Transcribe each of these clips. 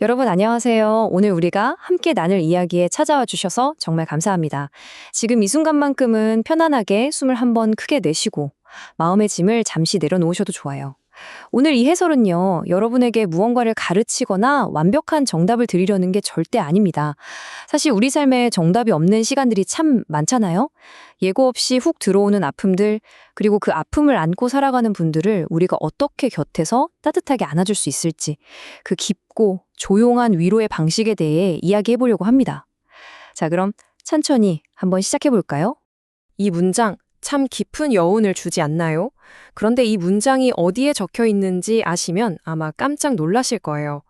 여러분 안녕하세요. 오늘 우리가 함께 나눌 이야기에 찾아와 주셔서 정말 감사합니다. 지금 이 순간만큼은 편안하게 숨을 한번 크게 내쉬고 마음의 짐을 잠시 내려놓으셔도 좋아요. 오늘 이 해설은요, 여러분에게 무언가를 가르치거나 완벽한 정답을 드리려는 게 절대 아닙니다. 사실 우리 삶에 정답이 없는 시간들이 참 많잖아요? 예고 없이 훅 들어오는 아픔들, 그리고 그 아픔을 안고 살아가는 분들을 우리가 어떻게 곁에서 따뜻하게 안아줄 수 있을지, 그 깊고 조용한 위로의 방식에 대해 이야기해 보려고 합니다. 자, 그럼 천천히 한번 시작해 볼까요? 이 문장 참 깊은 여운을 주지 않나요? 그런데 이 문장이 어디에 적혀 있는지 아시면 아마 깜짝 놀라실 거예요.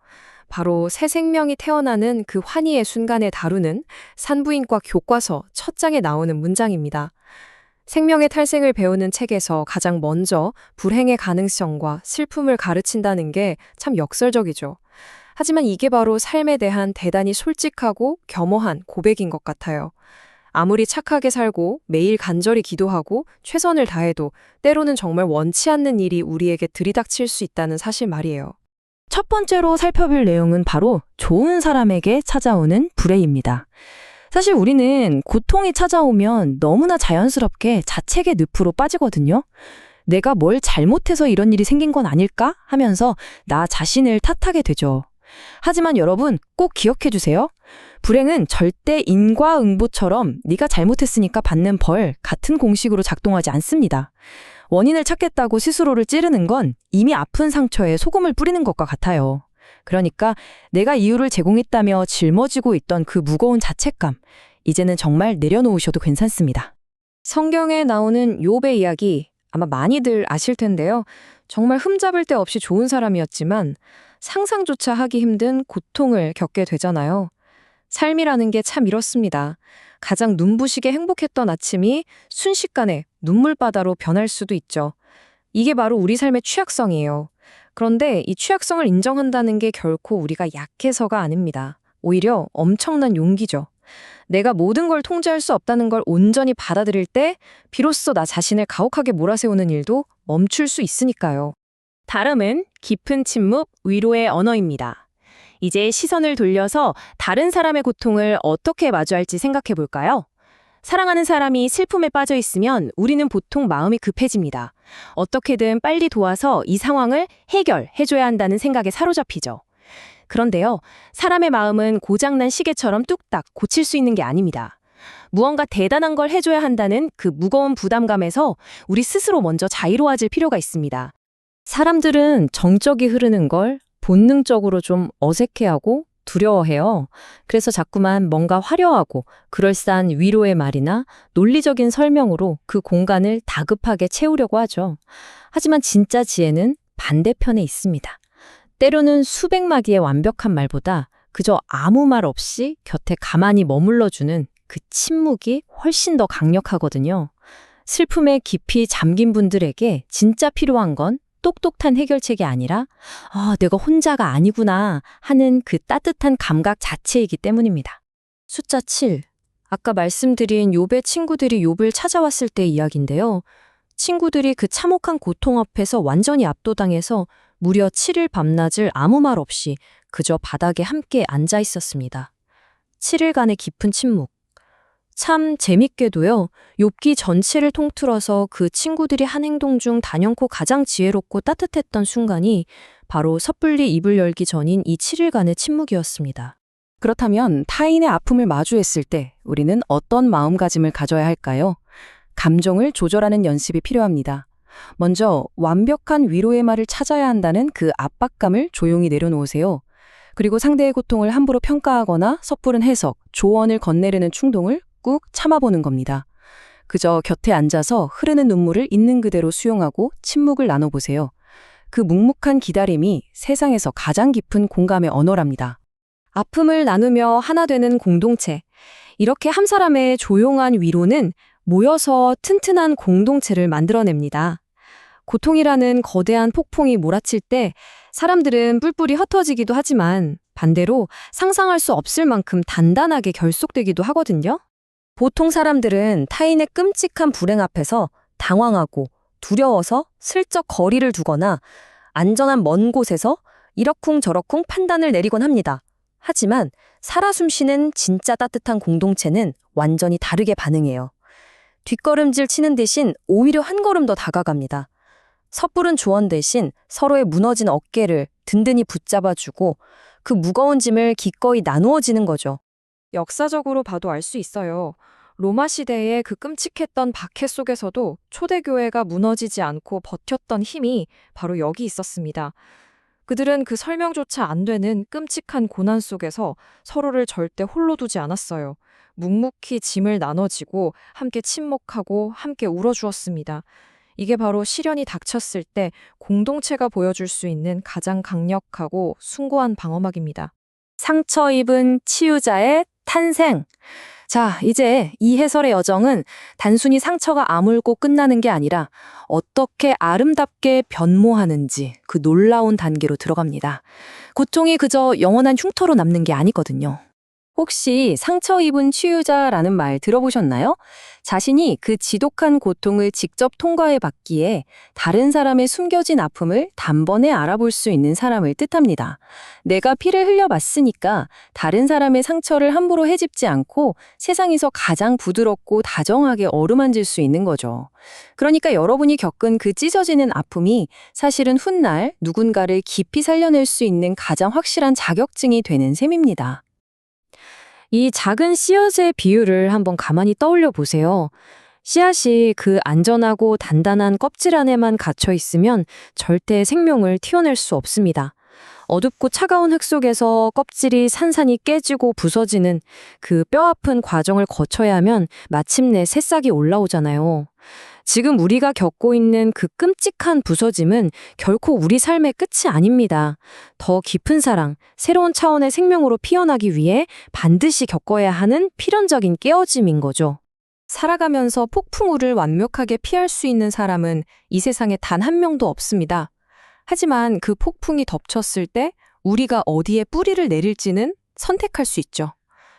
바로 새 생명이 태어나는 그 환희의 순간에 다루는 산부인과 교과서 첫 장에 나오는 문장입니다. 생명의 탈생을 배우는 책에서 가장 먼저 불행의 가능성과 슬픔을 가르친다는 게 참 역설적이죠. 하지만 이게 바로 삶에 대한 대단히 솔직하고 겸허한 고백인 것 같아요. 아무리 착하게 살고 매일 간절히 기도하고 최선을 다해도 때로는 정말 원치 않는 일이 우리에게 들이닥칠 수 있다는 사실 말이에요. 첫 번째로 살펴볼 내용은 바로 좋은 사람에게 찾아오는 불행입니다. 사실 우리는 고통이 찾아오면 너무나 자연스럽게 자책의 늪으로 빠지거든요. 내가 뭘 잘못해서 이런 일이 생긴 건 아닐까 하면서 나 자신을 탓하게 되죠. 하지만 여러분 꼭 기억해 주세요. 불행은 절대 인과응보처럼 네가 잘못했으니까 받는 벌 같은 공식으로 작동하지 않습니다. 원인을 찾겠다고 스스로를 찌르는 건 이미 아픈 상처에 소금을 뿌리는 것과 같아요. 그러니까 내가 이유를 제공했다며 짊어지고 있던 그 무거운 자책감, 이제는 정말 내려놓으셔도 괜찮습니다. 성경에 나오는 욥의 이야기 아마 많이들 아실 텐데요. 정말 흠잡을 데 없이 좋은 사람이었지만 상상조차 하기 힘든 고통을 겪게 되잖아요. 삶이라는 게 참 이렇습니다. 가장 눈부시게 행복했던 아침이 순식간에 눈물바다로 변할 수도 있죠. 이게 바로 우리 삶의 취약성이에요. 그런데 이 취약성을 인정한다는 게 결코 우리가 약해서가 아닙니다. 오히려 엄청난 용기죠. 내가 모든 걸 통제할 수 없다는 걸 온전히 받아들일 때 비로소 나 자신을 가혹하게 몰아세우는 일도 멈출 수 있으니까요. 다음은 깊은 침묵, 위로의 언어입니다. 이제 시선을 돌려서 다른 사람의 고통을 어떻게 마주할지 생각해 볼까요? 사랑하는 사람이 슬픔에 빠져 있으면 우리는 보통 마음이 급해집니다. 어떻게든 빨리 도와서 이 상황을 해결해줘야 한다는 생각에 사로잡히죠. 그런데요, 사람의 마음은 고장난 시계처럼 뚝딱 고칠 수 있는 게 아닙니다. 무언가 대단한 걸 해줘야 한다는 그 무거운 부담감에서 우리 스스로 먼저 자유로워질 필요가 있습니다. 사람들은 정적이 흐르는 걸 본능적으로 좀 어색해하고 두려워해요. 그래서 자꾸만 뭔가 화려하고 그럴싸한 위로의 말이나 논리적인 설명으로 그 공간을 다급하게 채우려고 하죠. 하지만 진짜 지혜는 반대편에 있습니다. 때로는 수백 마디의 완벽한 말보다 그저 아무 말 없이 곁에 가만히 머물러주는 그 침묵이 훨씬 더 강력하거든요. 슬픔에 깊이 잠긴 분들에게 진짜 필요한 건 똑똑한 해결책이 아니라 내가 혼자가 아니구나 하는 그 따뜻한 감각 자체이기 때문입니다. 숫자 7. 아까 말씀드린 욥의 친구들이 욥을 찾아왔을 때의 이야기인데요. 친구들이 그 참혹한 고통 앞에서 완전히 압도당해서 무려 7일 밤낮을 아무 말 없이 그저 바닥에 함께 앉아 있었습니다. 7일간의 깊은 침묵. 참 재밌게도요, 욥기 전체를 통틀어서 그 친구들이 한 행동 중 단연코 가장 지혜롭고 따뜻했던 순간이 바로 섣불리 입을 열기 전인 이 7일간의 침묵이었습니다. 그렇다면 타인의 아픔을 마주했을 때 우리는 어떤 마음가짐을 가져야 할까요? 감정을 조절하는 연습이 필요합니다. 먼저 완벽한 위로의 말을 찾아야 한다는 그 압박감을 조용히 내려놓으세요. 그리고 상대의 고통을 함부로 평가하거나 섣부른 해석, 조언을 건네려는 충동을 꾹 참아보는 겁니다. 그저 곁에 앉아서 흐르는 눈물을 있는 그대로 수용하고 침묵을 나눠보세요. 그 묵묵한 기다림이 세상에서 가장 깊은 공감의 언어랍니다. 아픔을 나누며 하나 되는 공동체. 이렇게 한 사람의 조용한 위로는 모여서 튼튼한 공동체를 만들어냅니다. 고통이라는 거대한 폭풍이 몰아칠 때 사람들은 뿔뿔이 흩어지기도 하지만 반대로 상상할 수 없을 만큼 단단하게 결속되기도 하거든요. 보통 사람들은 타인의 끔찍한 불행 앞에서 당황하고 두려워서 슬쩍 거리를 두거나 안전한 먼 곳에서 이러쿵저러쿵 판단을 내리곤 합니다. 하지만 살아 숨쉬는 진짜 따뜻한 공동체는 완전히 다르게 반응해요. 뒷걸음질 치는 대신 오히려 한 걸음 더 다가갑니다. 섣부른 조언 대신 서로의 무너진 어깨를 든든히 붙잡아주고 그 무거운 짐을 기꺼이 나누어지는 거죠. 역사적으로 봐도 알 수 있어요. 로마 시대의 그 끔찍했던 박해 속에서도 초대교회가 무너지지 않고 버텼던 힘이 바로 여기 있었습니다. 그들은 그 설명조차 안 되는 끔찍한 고난 속에서 서로를 절대 홀로 두지 않았어요. 묵묵히 짐을 나눠지고 함께 침묵하고 함께 울어주었습니다. 이게 바로 시련이 닥쳤을 때 공동체가 보여줄 수 있는 가장 강력하고 숭고한 방어막입니다. 상처 입은 치유자의 탄생. 자, 이제 이 해설의 여정은 단순히 상처가 아물고 끝나는 게 아니라 어떻게 아름답게 변모하는지 그 놀라운 단계로 들어갑니다. 고통이 그저 영원한 흉터로 남는 게 아니거든요. 혹시 상처 입은 치유자라는 말 들어보셨나요? 자신이 그 지독한 고통을 직접 통과해 봤기에 다른 사람의 숨겨진 아픔을 단번에 알아볼 수 있는 사람을 뜻합니다. 내가 피를 흘려봤으니까 다른 사람의 상처를 함부로 헤집지 않고 세상에서 가장 부드럽고 다정하게 어루만질 수 있는 거죠. 그러니까 여러분이 겪은 그 찢어지는 아픔이 사실은 훗날 누군가를 깊이 살려낼 수 있는 가장 확실한 자격증이 되는 셈입니다. 이 작은 씨앗의 비유를 한번 가만히 떠올려 보세요. 씨앗이 그 안전하고 단단한 껍질 안에만 갇혀 있으면 절대 생명을 튀어낼 수 없습니다. 어둡고 차가운 흙 속에서 껍질이 산산이 깨지고 부서지는 그 뼈아픈 과정을 거쳐야 하면 마침내 새싹이 올라오잖아요. 지금 우리가 겪고 있는 그 끔찍한 부서짐은 결코 우리 삶의 끝이 아닙니다. 더 깊은 사랑, 새로운 차원의 생명으로 피어나기 위해 반드시 겪어야 하는 필연적인 깨어짐인 거죠. 살아가면서 폭풍우를 완벽하게 피할 수 있는 사람은 이 세상에 단 한 명도 없습니다. 하지만 그 폭풍이 덮쳤을 때 우리가 어디에 뿌리를 내릴지는 선택할 수 있죠.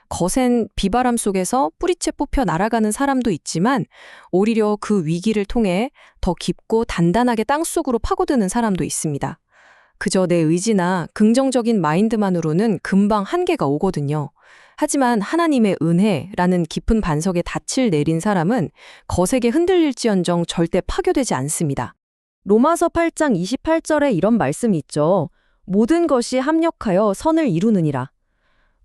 거센 비바람 속에서 뿌리채 뽑혀 날아가는 사람도 있지만 오히려 그 위기를 통해 더 깊고 단단하게 땅속으로 파고드는 사람도 있습니다. 그저 내 의지나 긍정적인 마인드만으로는 금방 한계가 오거든요. 하지만 하나님의 은혜라는 깊은 반석에 닻을 내린 사람은 거세게 흔들릴지언정 절대 파괴되지 않습니다. 로마서 8장 28절에 이런 말씀이 있죠. 모든 것이 합력하여 선을 이루느니라.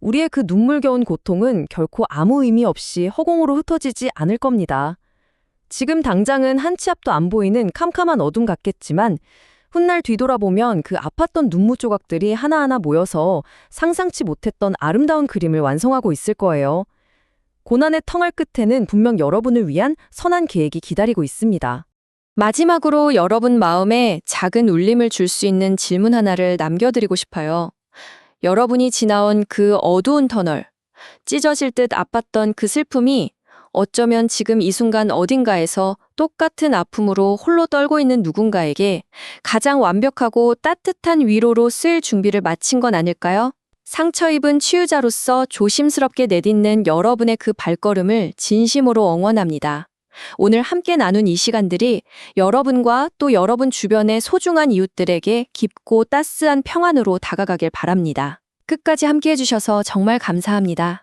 우리의 그 눈물겨운 고통은 결코 아무 의미 없이 허공으로 흩어지지 않을 겁니다. 지금 당장은 한 치 앞도 안 보이는 캄캄한 어둠 같겠지만 훗날 뒤돌아보면 그 아팠던 눈물 조각들이 하나하나 모여서 상상치 못했던 아름다운 그림을 완성하고 있을 거예요. 고난의 텅할 끝에는 분명 여러분을 위한 선한 계획이 기다리고 있습니다. 마지막으로 여러분 마음에 작은 울림을 줄 수 있는 질문 하나를 남겨드리고 싶어요. 여러분이 지나온 그 어두운 터널, 찢어질 듯 아팠던 그 슬픔이 어쩌면 지금 이 순간 어딘가에서 똑같은 아픔으로 홀로 떨고 있는 누군가에게 가장 완벽하고 따뜻한 위로로 쓸 준비를 마친 건 아닐까요? 상처 입은 치유자로서 조심스럽게 내딛는 여러분의 그 발걸음을 진심으로 응원합니다. 오늘 함께 나눈 이 시간들이 여러분과 또 여러분 주변의 소중한 이웃들에게 깊고 따스한 평안으로 다가가길 바랍니다. 끝까지 함께 해주셔서 정말 감사합니다.